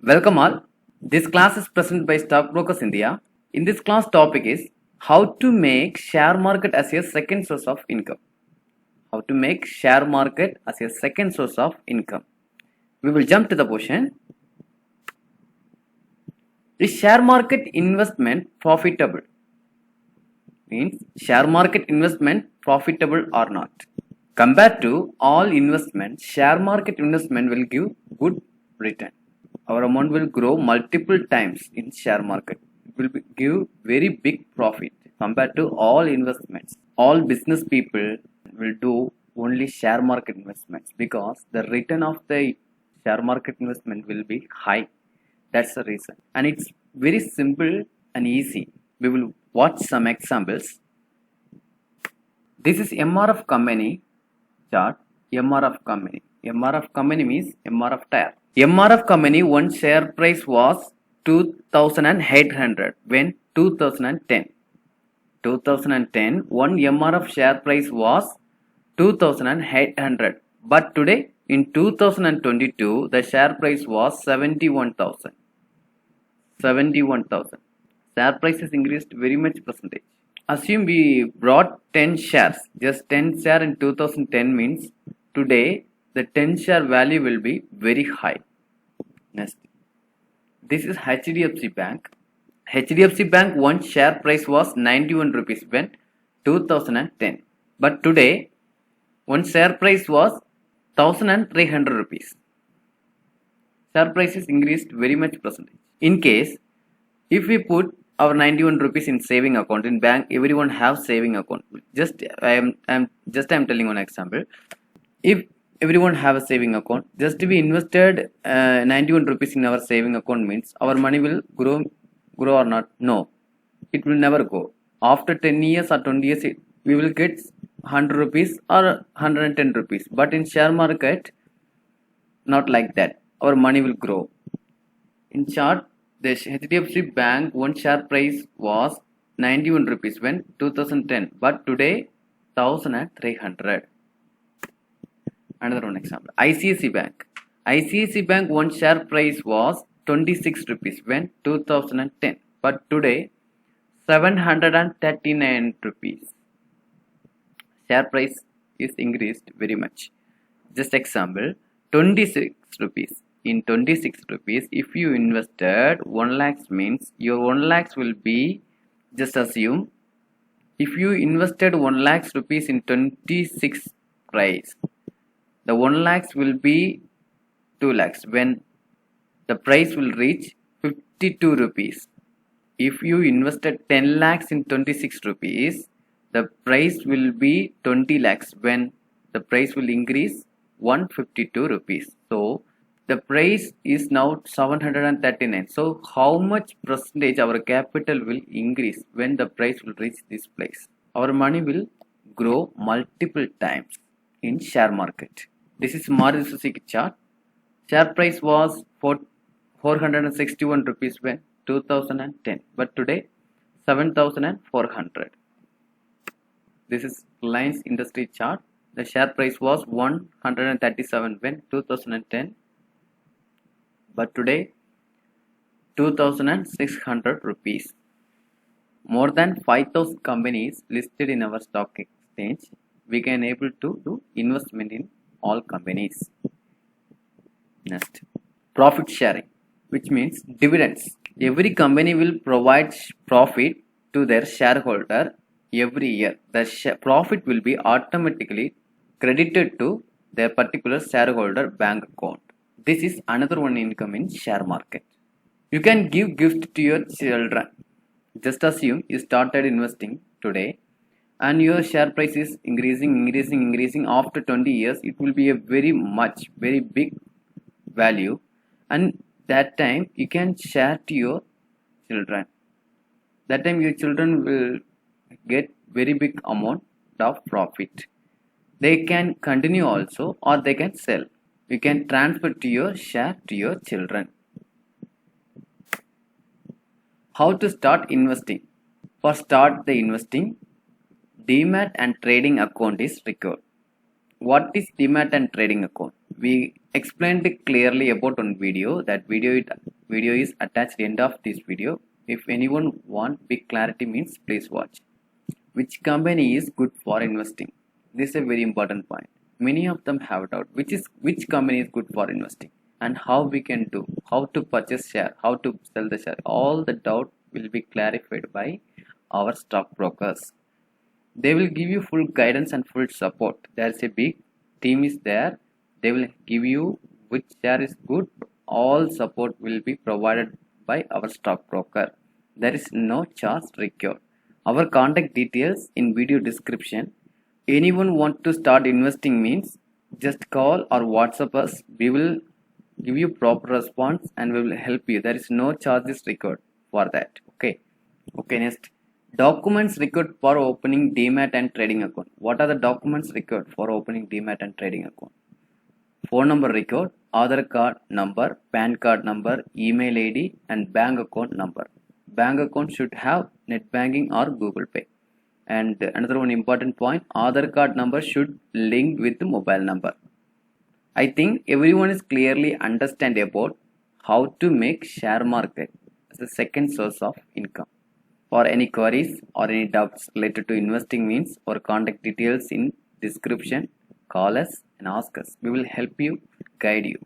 Welcome all. This class is presented by Stockbrokers India. In this class topic is how to make share market as a second source of income. How to make share market as a second source of income. We will jump to the question. Is share market investment profitable? Means share market investment profitable or not? Compared to all investments, share market investment will give good return. Our amount will grow multiple times in share market. It will give very big profit compared to all investments. All business people will do only share market investments because the return of the share market investment will be high. That's the reason. And it's very simple and easy. We will watch some examples. This is MRF company chart. MRF company. MRF company means MRF tire. MRF company one share price was 2,800 when 2010. 2010 one MRF share price was 2,800, but today in 2022 the share price was 71,000. 71,000. Share price has increased very much percentage. Assume we brought 10 shares. Just 10 share in 2010 means today the 10 share value will be very high. Next, this is HDFC Bank. HDFC Bank one share price was 91 rupees when 2010, but today one share price was 1,300 rupees. Share price is increased very much percentage. In case if we put our 91 rupees in saving account in bank, everyone have saving account. I am telling one example. If everyone have a saving account, just to be invested 91 rupees in our saving account means our money will grow or not? No, it will never go. After 10 years or 20 years we will get 100 rupees or 110 rupees, but in share market not like that. Our money will grow. In chart, the HDFC Bank one share price was 91 rupees when 2010, but today 1,300. Another one example, ICICI Bank. ICICI Bank one share price was 26 rupees when 2010, but today 739 rupees. Share price is increased very much. Just example, 26 rupees. In 26 rupees, if you invested 1 lakhs means your 1 lakhs will be, just assume, if you invested 1 lakhs rupees in 26 price, the 1 lakhs will be 2 lakhs when the price will reach 52 rupees. If you invested 10 lakhs in 26 rupees, the price will be 20 lakhs when the price will increase 152 rupees. So the price is now 739. So how much percentage our capital will increase when the price will reach this place? Our money will grow multiple times in share market. This is Maruti Suzuki chart. Share price was 461 rupees when 2010, but today 7,400. This is Reliance Industry chart. The share price was 137 when 2010, but today 2,600 rupees. More than 5,000 companies listed in our stock exchange. We can able to do investment in all companies. Next, profit sharing, which means dividends. Every company will provide profit to their shareholder every year. The profit will be automatically credited to their particular shareholder bank account. This is another one income in share market. You can give gift to your children. Just assume you started investing today and your share price is increasing. After 20 years it will be a very big value, and that time you can share to your children. That time your children will get very big amount of profit. They can continue also or they can sell. You can transfer to your share to your children. How to start investing? For start the investing, DEMAT and trading account is required. What is DEMAT and trading account? We explained it clearly about one video. That video video is attached end of this video. If anyone want big clarity means please watch. Which company is good for investing? This is a very important point. Many of them have doubt which company is good for investing and how we can do, how to purchase share, how to sell the share. All the doubt will be clarified by our stockbrokers. They will give you full guidance and full support. There is a big team is there. They will give you which share is good. All support will be provided by our stockbroker. There is no charge required. Our contact details in video description. Anyone want to start investing means just call or WhatsApp us. We will give you proper response and we will help you. There is no charges required for that. Okay, next. Documents required for opening DEMAT and trading account. What are the documents required for opening DEMAT and trading account? Phone number required, Aadhaar card number, PAN card number, email ID and bank account number. Bank account should have net banking or Google Pay. And another one important point, Aadhaar card number should link with the mobile number. I think everyone is clearly understand about how to make share market as a second source of income. For any queries or any doubts related to investing means or contact details in description, call us and ask us. We will help you, guide you.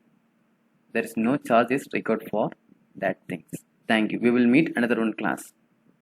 There is no charges required for that things. Thank you. We will meet another one class.